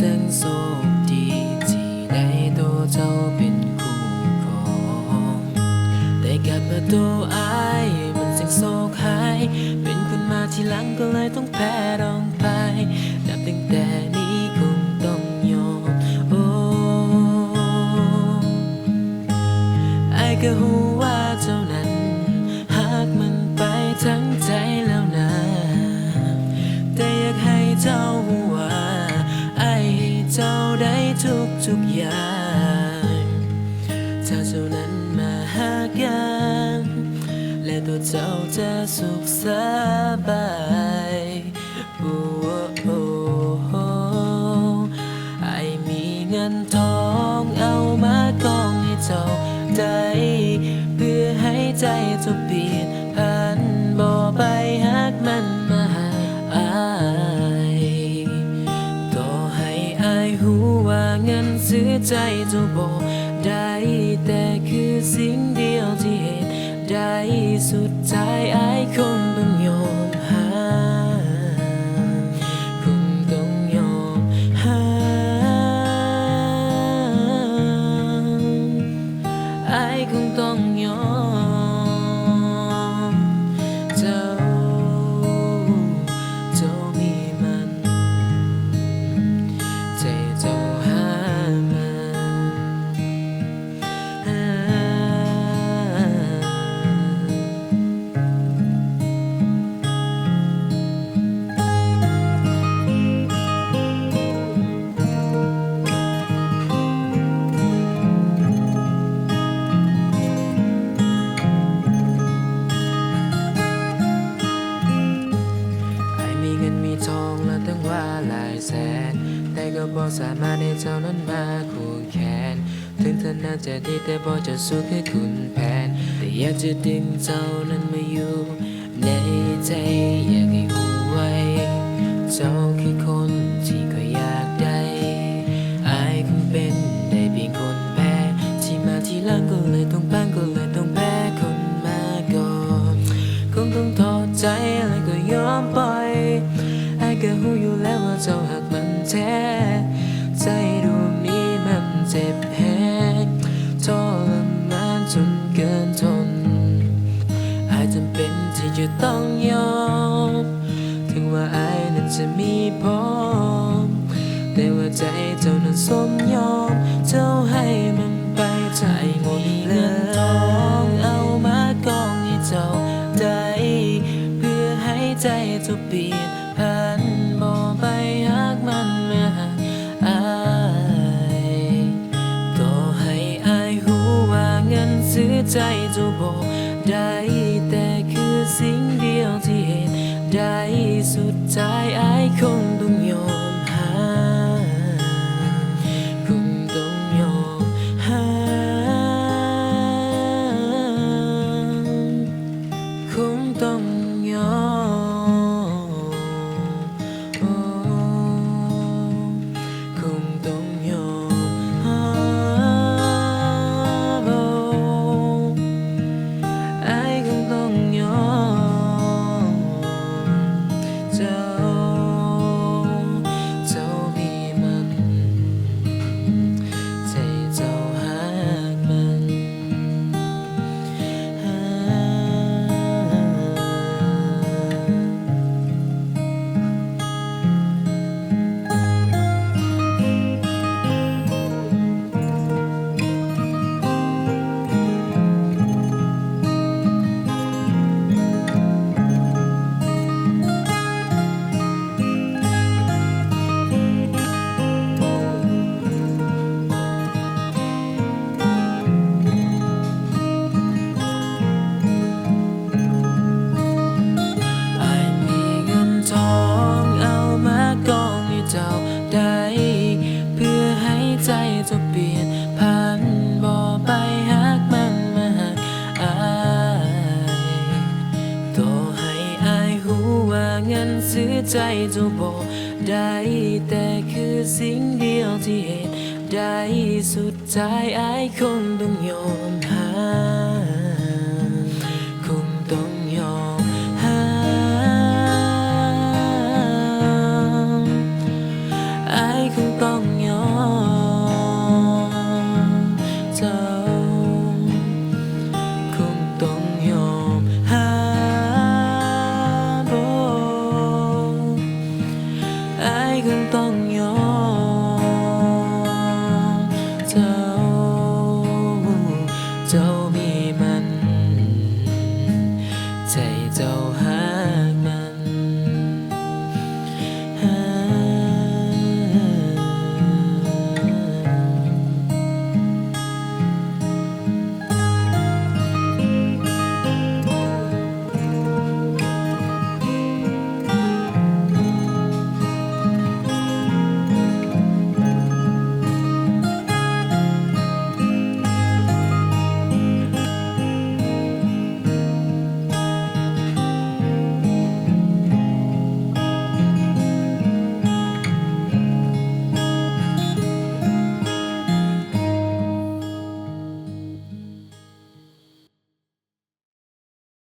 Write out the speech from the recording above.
แสนโชคดีที่ได้ตัวเจ้าเป็นคู่ครองได้กลับมาตัวอายมันแสนโศกหายเป็นคนมาทีหลังก็เลยต้องแพ้ร้องไปนับตั้งแต่นี้คงต้องยอมโอ้อายก็รู้ว่าเจ้านั้นหากมันไปทั้งใจแล้วนะแต่อยากให้เจ้ารู้ว่าอายให้เจ้าได้ทุกอย่างถ้าเจ้านั้นมาหากันและตัวเจ้าจะสุขสบายโอ้โอ้โอ้อายมีเงินทองเอามากองให้เจ้าได้เพื่อให้ใจเจ้าเปลี่ยนผ่านบ่ไปหากมันมาหาอายต่อให้อายรู้ว่าเงินซื้อใจเจ้าบ่ได้แต่คือสิ่งเดียวที่เห็นได้สุดท้ายอายคงต้องยอมหาคงต้องยอมหาอายคงต้องยอมเจ้ามีมันใจเจ้าหามีทองและตั้งว่าหลายแสนแต่ก็บ่สามารถให้เจ้านั้นมาคู่แขนถึงเธอน่าจะดีแต่บ่จะสู้ให้คุณแผนแต่อยากจะดึงเจ้านั้นมาอยู่ในใจอยากให้รู้ไว้เจ้าคือคนที่ก็อยากได้อายคงเป็นได้เพียงคนแพ้ที่มาทีหลังก็เลยต้องพังก็เลยต้องแพ้คนมาก่อนคงต้องทอดใจแล้วก็ยอมปล่อยอายก็รู้อยู่แล้วว่าเจ้าหักมันแท้ใจดวงนี้มันเจ็บแหงทรมานจนเกินทนอายจำเป็นที่จะต้องยอมถึงว่าอายนั้นจะมีพร้อมแต่ว่าใจเจ้านั้นสมยอมเจ้าให้มันไปใจหมดเงินทองเอามากองให้เจ้าได้เพื่อให้ใจเจ้าเปลี่ยนผ่านบ่ไปหากมันมาหาอายต่อให้อายรู้ว่าเงินซื้อใจเจ้าบ่ได้แต่คือสิ่งเดียวที่เห็นได้สุดท้ายอายคงต้องยอมหาคงต้องยอมหาคงต้องยอมคงต้องยอมอายคงต้องยอมเจ้ามีมันใจเจ้าหากมันได้เพื่อให้ใจเจ้าเปลี่ยนผ่านบ่ไปหากมันมาหาอายต่อให้อายรู้ว่าเงินซื้อใจเจ้าบ่ได้แต่คือสิ่งเดียวที่เห็นได้สุดท้ายอายคงต้องยอม